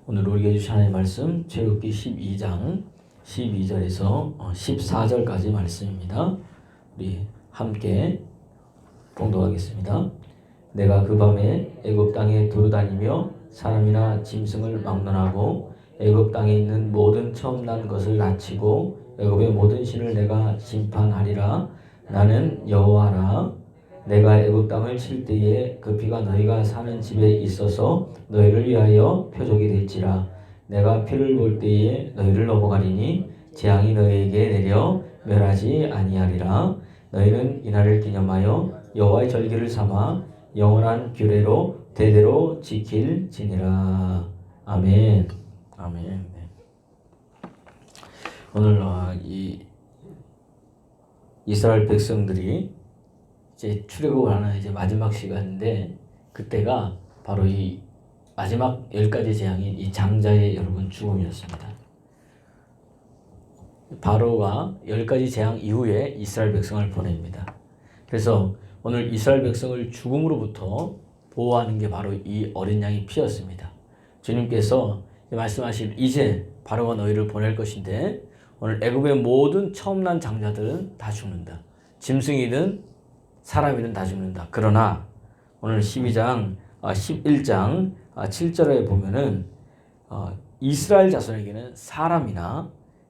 오늘 우리에게 주신 하나님의 말씀 출애굽기 12장 12절에서 14절까지 말씀입니다. 우리 함께 봉독하겠습니다. 내가 그 밤에 애굽 땅에 두루다니며 사람이나 짐승을 막론하고 애굽 땅에 있는 모든 처음 난 것을 납치고 애굽의 모든 신을 내가 심판하리라. 나는 여호와라. 내가 애굽 땅을 칠 때에 그 피가 너희가 사는 집에 있어서 너희를 위하여 표적이 될지라. 내가 피를 볼 때에 너희를 넘어가리니 재앙이 너희에게 내려 멸하지 아니하리라. 너희는 이날을 기념하여 여호와의 절기를 삼아 영원한 규례로 대대로 지킬지니라. 아멘. 아멘. 네. 오늘 이 이스라엘 백성들이 이제 출애굽을 하는 이제 마지막 시간인데, 그때가 바로 이 마지막 10가지 재앙인 이 장자의 여러분 죽음이었습니다. 바로가 10가지 재앙 이후에 이스라엘 백성을 보냅니다. 그래서 오늘 이스라엘 백성을 죽음으로부터 보호하는 게 바로 이 어린 양의 피였습니다. 주님께서 말씀하실 이제 바로가 너희를 보낼 것인데 오늘 애굽의 모든 처음 난 장자들은 다 죽는다. 짐승이든 사람이든 다 죽는다. 그러나 오늘 11장 7절에 보면은 이스라엘 자손에게는 사람이나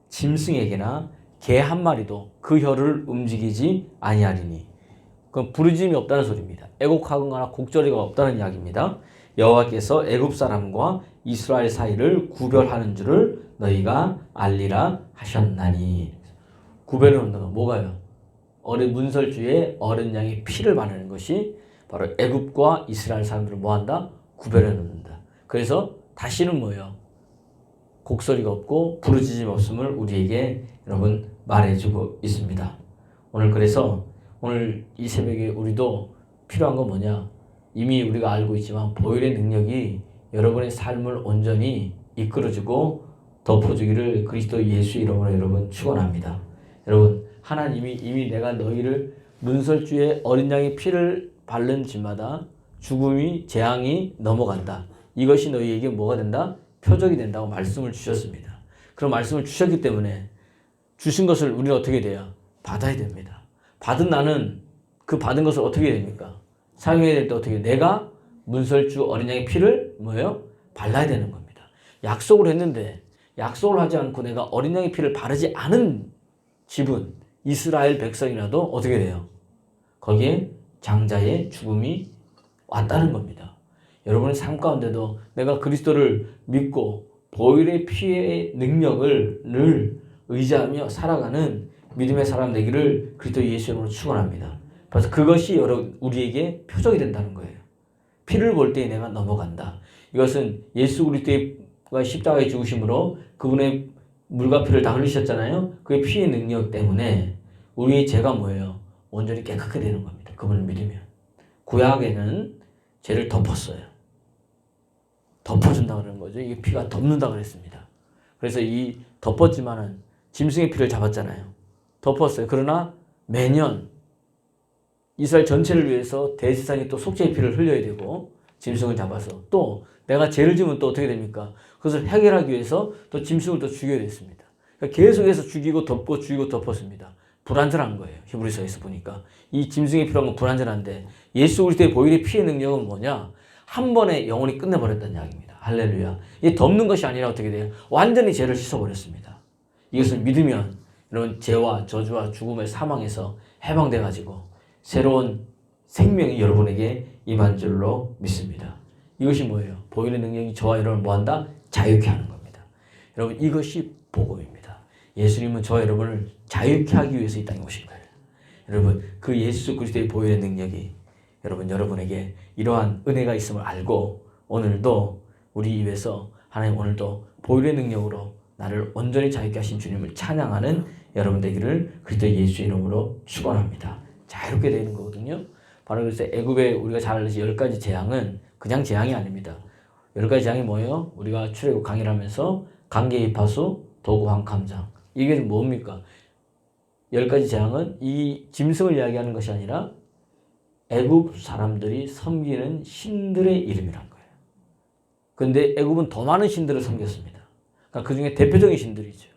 짐승에게나 개 한 마리도 그 혀를 움직이지 아니하리니, 그건 부르짖음이 없다는 소리입니다. 애곡하거나 곡절이가 없다는 이야기입니다. 여호와께서 애굽 사람과 이스라엘 사이를 구별하는 줄을 너희가 알리라 하셨나니. 구별을 한다는 건 뭐가요? 어린 문설주에 어린 양의 피를 바르는 것이 바로 애굽과 이스라엘 사람들을 뭐한다? 구별해 놓는다. 그래서 다시는 뭐예요? 곡소리가 없고 부르짖음이 없음을 우리에게 여러분 말해주고 있습니다. 그래서 오늘 이 새벽에 우리도 필요한 건 뭐냐? 이미 우리가 알고 있지만 보혈의 능력이 여러분의 삶을 온전히 이끌어주고 덮어주기를 그리스도 예수 이름으로 여러분 축원합니다. 여러분, 하나님이 이미 내가 너희를 문설주에 어린 양의 피를 바른 집마다 죽음이 재앙이 넘어간다. 이것이 너희에게 뭐가 된다? 표적이 된다고 말씀을 주셨습니다. 그런 말씀을 주셨기 때문에 주신 것을 우리는 어떻게 돼요? 받아야 됩니다. 받은 나는 그 받은 것을 어떻게 됩니까? 사용해야 될 때 어떻게? 내가 문설주 어린 양의 피를 뭐예요? 발라야 되는 겁니다. 약속을 했는데 약속을 하지 않고 내가 어린 양의 피를 바르지 않은 집은 이스라엘 백성이라도 어떻게 돼요? 거기에 장자의 죽음이 왔다는 겁니다. 여러분의 삶 가운데도 내가 그리스도를 믿고 보혈의 피의 능력을 늘 의지하며 살아가는 믿음의 사람 되기를 그리스도 예수 이름으로 축원합니다. 그래서 그것이 우리에게 표적이 된다는 거예요. 피를 볼 때 내가 넘어간다. 이것은 예수 그리스도가 십자가에 죽으심으로 그분의 물과 피를 다 흘리셨잖아요. 그의 피의 능력 때문에 우리의 죄가 뭐예요? 온전히 깨끗하게 되는 겁니다. 그분을 믿으면. 구약에는 죄를 덮었어요. 덮어준다 그러는 거죠. 이 피가 덮는다 그랬습니다. 그래서 이 덮었지만은 짐승의 피를 잡았잖아요. 덮었어요. 그러나 매년 이스라엘 전체를 위해서 대제사장이 또 속죄의 피를 흘려야 되고 짐승을 잡아서 또 내가 죄를 지으면 또 어떻게 됩니까? 그것을 해결하기 위해서 또 짐승을 또 죽여야 됐습니다. 그러니까 계속해서 죽이고 덮고 죽이고 덮었습니다. 불완전한 거예요. 히브리서에서 보니까 이 짐승의 피라는 건 불완전한데 예수 그리스도의 보혈의 피의 능력은 뭐냐? 한 번에 영원히 끝내버렸다는 이야기입니다. 할렐루야. 이 덮는 것이 아니라 어떻게 돼요? 완전히 죄를 씻어버렸습니다. 이것을 믿으면 여러분 죄와 저주와 죽음의 사망에서 해방돼가지고 새로운 생명이 여러분에게 임한 줄로 믿습니다. 이것이 뭐예요? 보혈의 능력이 저와 여러분을 뭐한다? 자유케 하는 겁니다. 여러분, 이것이 복음입니다. 예수님은 저와 여러분을 자유케 하기 위해서 이 땅에 오신 거예요. 여러분, 그 예수 그리스도의 보혈의 능력이 여러분에게 이러한 은혜가 있음을 알고 오늘도 우리 입에서 하나님 오늘도 보혈의 능력으로 나를 온전히 자유케 하신 주님을 찬양하는 여러분 되기를 그리스도 예수 이름으로 축원합니다. 자유롭게 되는 거거든요. 바로 그래서 애굽에 우리가 잘 알듯이 10가지 재앙은 그냥 재앙이 아닙니다. 10가지 재앙이 뭐예요? 우리가 출애굽 강의를 하면서 강계입하수 도구황감장, 이게 뭡니까? 10가지 재앙은 이 짐승을 이야기하는 것이 아니라 애굽 사람들이 섬기는 신들의 이름이란 거예요. 그런데 애굽은 더 많은 신들을 섬겼습니다. 그러니까 그 중에 대표적인 신들이죠.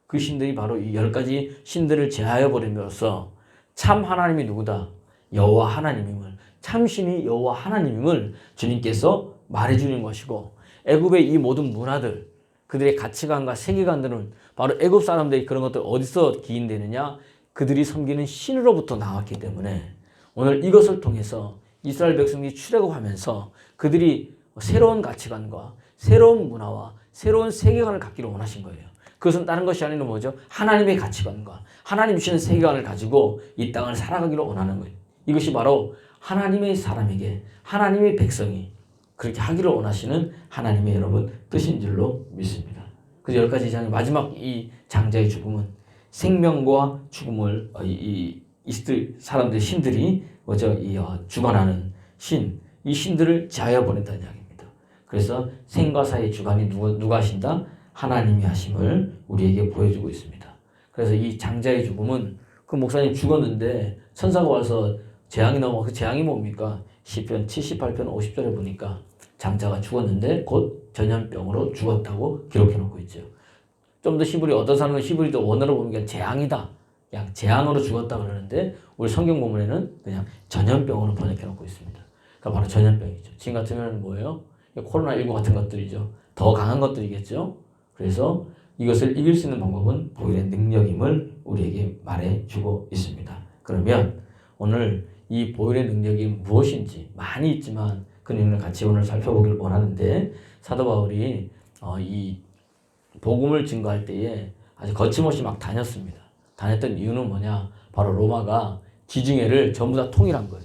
그 신들이 바로 이 10가지 신들을 제하여 버림으로써 참 하나님이 누구다? 여호와 하나님임을, 참신이 여호와 하나님임을 주님께서 말해주는 것이고, 애굽의 이 모든 문화들, 그들의 가치관과 세계관들은 바로 애굽 사람들이 그런 것들 어디서 기인되느냐? 그들이 섬기는 신으로부터 나왔기 때문에 오늘 이것을 통해서 이스라엘 백성들이 출애굽하면서 그들이 새로운 가치관과 새로운 문화와 새로운 세계관을 갖기를 원하신 거예요. 그것은 다른 것이 아니라 뭐죠? 하나님의 가치관과 하나님 주시는 세계관을 가지고 이 땅을 살아가기를 원하는 거예요. 이것이 바로 하나님의 사람에게, 하나님의 백성이 그렇게 하기를 원하시는 하나님의 여러분 뜻인 줄로 믿습니다. 그래서 10가지 장의 마지막 이 장자의 죽음은 생명과 죽음을 이스라엘 사람들 신들이 주관하는 신, 이 신들을 제하여 보낸다는 이야기입니다. 그래서 생과 사의 주관이 누가 하신다? 하나님이 하심을 우리에게 보여주고 있습니다. 그래서 이 장자의 죽음은 그 목사님 죽었는데 천사가 와서 재앙이 나오고, 그 재앙이 뭡니까? 시편 78편 50절에 보니까 장자가 죽었는데 곧 전염병으로 죽었다고 기록해 놓고 있죠. 좀 더 히브리, 어떤 사람은 히브리도 원어로 보면 재앙이다, 그냥 재앙으로 죽었다 그러는데 우리 성경 본문에는 그냥 전염병으로 번역해 놓고 있습니다. 그러니까 바로 전염병이죠. 지금 같으면 뭐예요? 코로나19 같은 것들이죠. 더 강한 것들이겠죠. 그래서 이것을 이길 수 있는 방법은 보혈의 능력임을 우리에게 말해주고 있습니다. 그러면 오늘 이 보혈의 능력이 무엇인지 많이 있지만 그 내용을 같이 오늘 살펴보길 원하는데, 사도 바울이 이 복음을 증거할 때에 아주 거침없이 막 다녔습니다. 다녔던 이유는 뭐냐? 바로 로마가 지중해를 전부 다 통일한 거예요.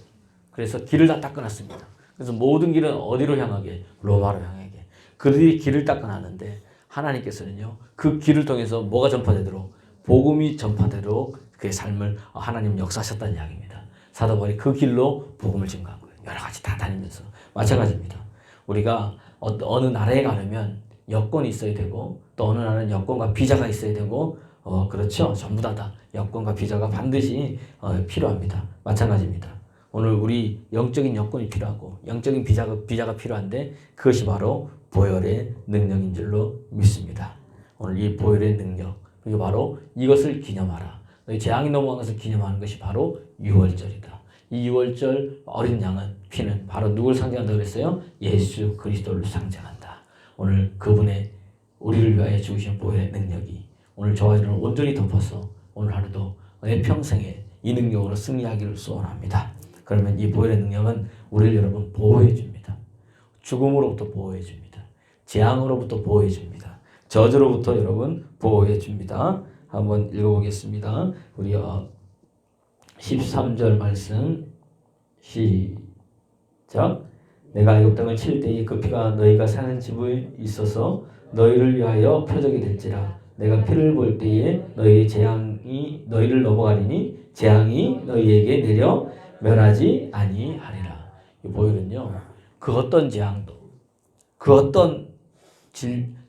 그래서 길을 다 닦아놨습니다. 그래서 모든 길은 어디로 향하게? 로마로 향하게. 그들이 길을 닦아놨는데 하나님께서는요, 그 길을 통해서 뭐가 전파되도록? 복음이 전파되도록 그의 삶을 하나님 역사하셨다는 이야기입니다. 사도 바울이 그 길로 복음을 증거한 거예요. 여러 가지 다 다니면서. 마찬가지입니다. 우리가 어느 나라에 가려면 여권이 있어야 되고, 또 어느 나라는 여권과 비자가 있어야 되고, 그렇죠. 전부 다 여권과 비자가 반드시 필요합니다. 마찬가지입니다. 오늘 우리 영적인 여건이 필요하고 영적인 비자가 필요한데 그것이 바로 보혈의 능력인 줄로 믿습니다. 오늘 이 보혈의 능력, 그리고 바로 이것을 기념하라. 너희 재앙이 넘어간 것을 기념하는 것이 바로 유월절이다. 이 유월절 어린 양은 피는 바로 누굴 상징한다고 그랬어요? 예수 그리스도를 상징한다. 오늘 그분의 우리를 위하여 죽으신 보혈의 능력이 오늘 저와 여러분을 온전히 덮어서 오늘 하루도 내 평생에 이 능력으로 승리하기를 소원합니다. 그러면 이 보혈의 능력은 우리를 여러분 보호해 줍니다. 죽음으로부터 보호해 줍니다. 재앙으로부터 보호해 줍니다. 저주로부터 여러분 보호해 줍니다. 한번 읽어보겠습니다. 우리 13절 말씀 시작. 내가 애굽 땅을 칠 때에 그 피가 너희가 사는 집에 있어서 너희를 위하여 표적이 될지라. 내가 피를 볼 때에 너희의 재앙이 너희를 넘어가리니 재앙이 너희에게 내려 멸하지 아니하리라. 이 보혈은요, 그 어떤 재앙도, 그 어떤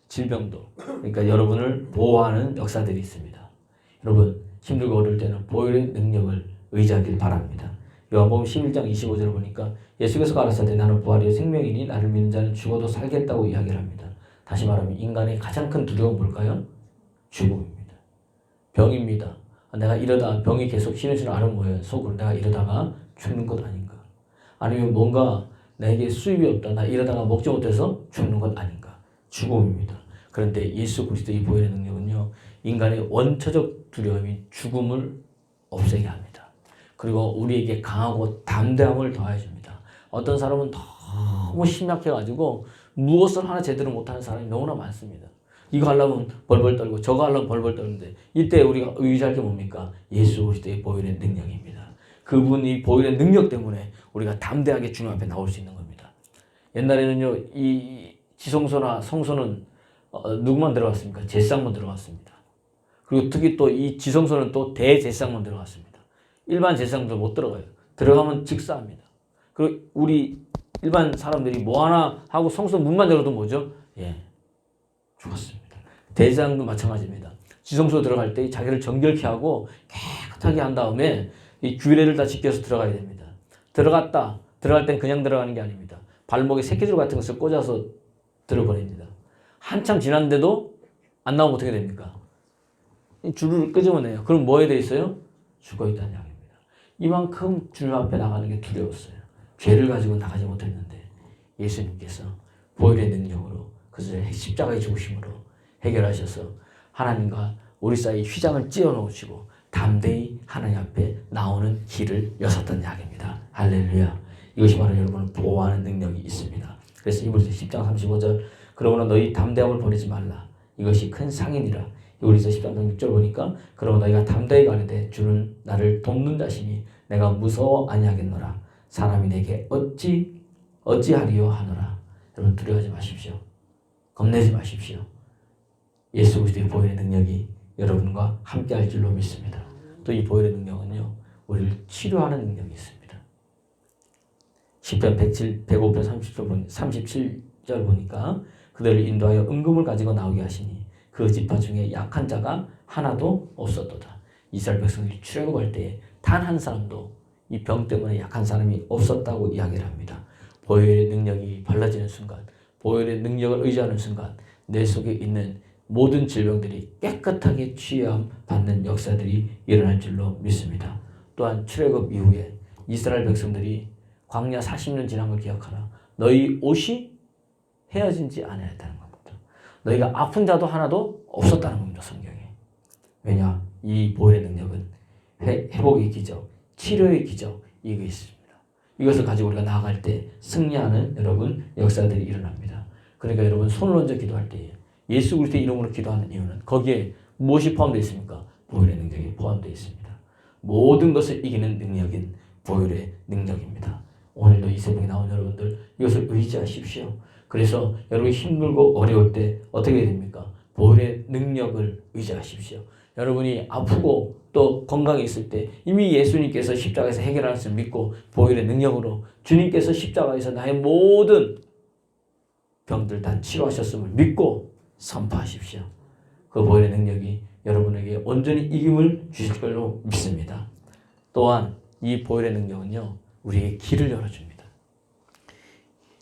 질병도, 그러니까 여러분을 보호하는 역사들이 있습니다. 여러분 힘들고 어려울 때는 보혈의 능력을 의지하길 바랍니다. 요한복음 11장 25절을 보니까 예수께서 가라사대 나는 부활이요 생명이니 나를 믿는 자는 죽어도 살겠다고 이야기를 합니다. 다시 말하면 인간의 가장 큰 두려움은 뭘까요? 죽음입니다. 병입니다. 내가 이러다 병이 계속 심해지는 않은 거예요. 속으로 내가 이러다가 죽는 것 아닌가? 아니면 뭔가 내게 수입이 없다. 나 이러다가 먹지 못해서 죽는 것 아닌가? 죽음입니다. 그런데 예수 그리스도의 보혈의 능력은요, 인간의 원초적 두려움인 죽음을 없애게 합니다. 그리고 우리에게 강하고 담대함을 더해 줍니다. 어떤 사람은 너무 심약해가지고 무엇을 하나 제대로 못하는 사람이 너무나 많습니다. 이거 하려면 벌벌 떨고 저거 하려면 벌벌 떨는데 이때 우리가 의지할 게 뭡니까? 예수 그리스도의 보혈의 능력입니다. 그분이 보혈의 능력 때문에 우리가 담대하게 주님 앞에 나올 수 있는 겁니다. 옛날에는요, 이 지성소나 성소는 누구만 들어갔습니까? 제사장만 들어갔습니다. 그리고 특히 또 이 지성소는 또 대제사장만 들어갔습니다. 일반 제사장도 못 들어가요. 들어가면 직사합니다. 그리고 우리 일반 사람들이 뭐 하나 하고 성소 문만 열어도 뭐죠? 죽었습니다. 대제사장도 마찬가지입니다. 지성소 들어갈 때 자기를 정결케 하고 깨끗하게 한 다음에 이 규례를 다 지켜서 들어가야 됩니다. 들어갈 땐 그냥 들어가는 게 아닙니다. 발목에 새끼줄 같은 것을 꽂아서 들어버립니다. 한참 지났는데도 안 나오면 어떻게 됩니까? 줄을 끄집어내요. 그럼 뭐에 돼 있어요? 죽어있다는 이야기입니다. 이만큼 주 앞에 나가는 게 두려웠어요. 죄를 가지고 나가지 못했는데 예수님께서 보혈의 능력으로 그것을 십자가의 죽으심으로 해결하셔서 하나님과 우리 사이 휘장을 찧어놓으시고 담대히 하나님 앞에 나오는 길을 여셨다는 이야기입니다. 할렐루야. 이것이 바로 여러분을 보호하는 능력이 있습니다. 그래서 이브리서 10장 35절 그러므로 너희 담대함을 버리지 말라. 이것이 큰 상인이라. 이브리서 10장 6절 보니까 그러므로 너희가 담대히 가르되 주는 나를 돕는 자시니 내가 무서워 아니하겠노라. 사람이 내게 어찌하리요 하노라. 여러분 두려워하지 마십시오. 겁내지 마십시오. 예수 그리스도의 보혈의 능력이 여러분과 함께할 줄로 믿습니다. 또 이 보혈의 능력은요, 우리를 치료하는 능력이 있습니다. 시편 105편 37절 보니까 그들을 인도하여 은금을 가지고 나오게 하시니 그 지파 중에 약한 자가 하나도 없었도다. 이스라엘 백성들이 출애굽할 때에 단 한 사람도 이 병 때문에 약한 사람이 없었다고 이야기를 합니다. 보혈의 능력이 발라지는 순간, 보혈의 능력을 의지하는 순간 내 속에 있는 모든 질병들이 깨끗하게 치유함 받는 역사들이 일어날 줄로 믿습니다. 또한 출애굽 이후에 이스라엘 백성들이 광야 40년 지난 걸 기억하라. 너희 옷이 헤어진지 않았다는 겁니다. 너희가 아픈 자도 하나도 없었다는 겁니다. 성경에. 왜냐? 이 보혈의 능력은 회복의 기적, 치료의 기적 이게 있습니다. 이것을 가지고 우리가 나아갈 때 승리하는 여러분 역사들이 일어납니다. 그러니까 여러분 손을 얹어 기도할 때 예수 그리스도의 이름으로 기도하는 이유는 거기에 무엇이 포함되어 있습니까? 보혈의 능력이 포함되어 있습니다. 모든 것을 이기는 능력인 보혈의 능력입니다. 오늘도 이 새벽에 나온 여러분들 이것을 의지하십시오. 그래서 여러분이 힘들고 어려울 때 어떻게 해야 됩니까? 보혈의 능력을 의지하십시오. 여러분이 아프고 또 건강에 있을 때 이미 예수님께서 십자가에서 해결할 수 믿고 보혈의 능력으로 주님께서 십자가에서 나의 모든 병들 다 치료하셨음을 믿고 선포하십시오. 그 보혈의 능력이 여러분에게 온전히 이김을 주실 걸로 믿습니다. 또한 이 보혈의 능력은요, 우리에게 길을 열어줍니다.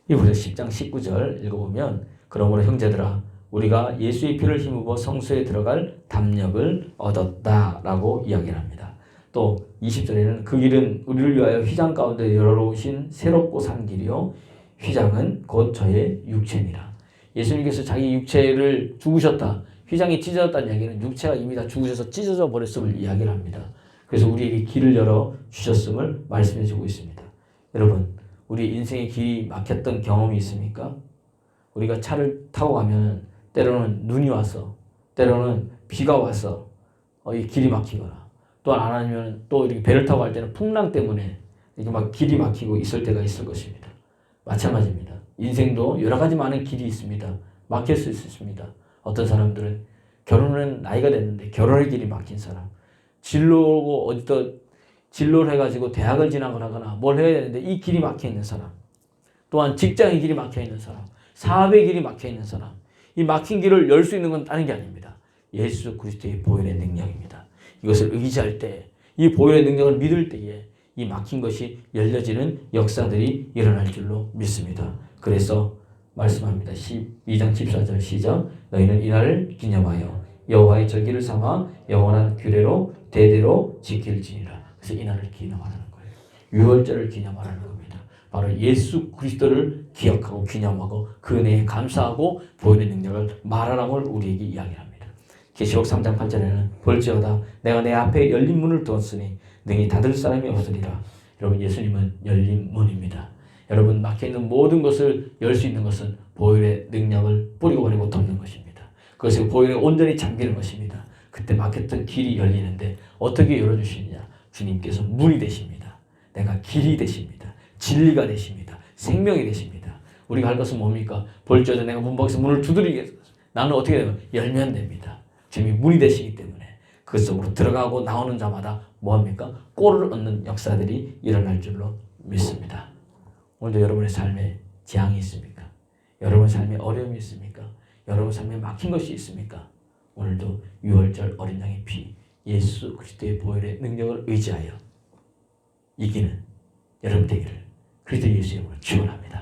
이브리서 10장 19절 읽어보면 그러므로 형제들아 우리가 예수의 피를 힘입어 성소에 들어갈 담력을 얻었다라고 이야기를 합니다. 또 20절에는 그 길은 우리를 위하여 휘장 가운데 열어놓으신 새롭고 산 길이요 휘장은 곧 저의 육체니라. 예수님께서 자기 육체를 죽으셨다. 휘장이 찢어졌다는 이야기는 육체가 이미 다 죽으셔서 찢어져 버렸음을 이야기를 합니다. 그래서 우리에게 길을 열어 주셨음을 말씀해 주고 있습니다. 여러분, 우리 인생의 길이 막혔던 경험이 있습니까? 우리가 차를 타고 가면 때로는 눈이 와서, 때로는 비가 와서 이 길이 막히거나, 또한 안 하면 또 이렇게 배를 타고 갈 때는 풍랑 때문에 이렇게 막 길이 막히고 있을 때가 있을 것입니다. 마찬가지입니다. 인생도 여러 가지 많은 길이 있습니다. 막힐 수 있습니다. 어떤 사람들은 결혼은 나이가 됐는데 결혼의 길이 막힌 사람, 진로고 어디서 진로를 해가지고 대학을 진학을 뭘 해야 되는데 이 길이 막혀 있는 사람, 또한 직장의 길이 막혀 있는 사람, 사업의 길이 막혀 있는 사람, 이 막힌 길을 열 수 있는 건 다른 게 아닙니다. 예수 그리스도의 보혈의 능력입니다. 이것을 의지할 때, 이 보혈의 능력을 믿을 때에 이 막힌 것이 열려지는 역사들이 일어날 줄로 믿습니다. 그래서 말씀합니다. 12장 14절 시작. 너희는 이날을 기념하여 여호와의 절기를 삼아 영원한 규례로 대대로 지킬지니라. 그래서 이날을 기념하라는 거예요. 유월절을 기념하라는 겁니다. 바로 예수 그리스도를 기억하고 기념하고 그 은혜에 감사하고 보혈의 능력을 말하라고 우리에게 이야기합니다. 계시록 3장 8절에는 볼지어다 내가 내 앞에 열린 문을 두었으니 능히 닫을 사람이 없으리라. 여러분, 예수님은 열린 문입니다. 여러분, 막혀있는 모든 것을 열 수 있는 것은 보혈의 능력을 뿌리고 버리고 덮는 것입니다. 그것이 보혈에 온전히 잠기는 것입니다. 그때 막혔던 길이 열리는데 어떻게 열어주시느냐? 주님께서 문이 되십니다. 내가 길이 되십니다. 진리가 되십니다. 생명이 되십니다. 우리가 할 것은 뭡니까? 볼지어다 내가 문 밖에서 문을 두드리겠다. 나는 어떻게 되면 열면 됩니다. 주님이 문이 되시기 때문에 그 속으로 들어가고 나오는 자마다 뭐합니까? 꼴을 얻는 역사들이 일어날 줄로 믿습니다. 오늘도 여러분의 삶에 재앙이 있습니까? 여러분의 삶에 어려움이 있습니까? 여러분의 삶에 막힌 것이 있습니까? 오늘도 유월절 어린 양의 피, 예수 그리스도의 보혈의 능력을 의지하여 이기는 여러분 되기를 그리스도 예수의 이름으로 축원합니다.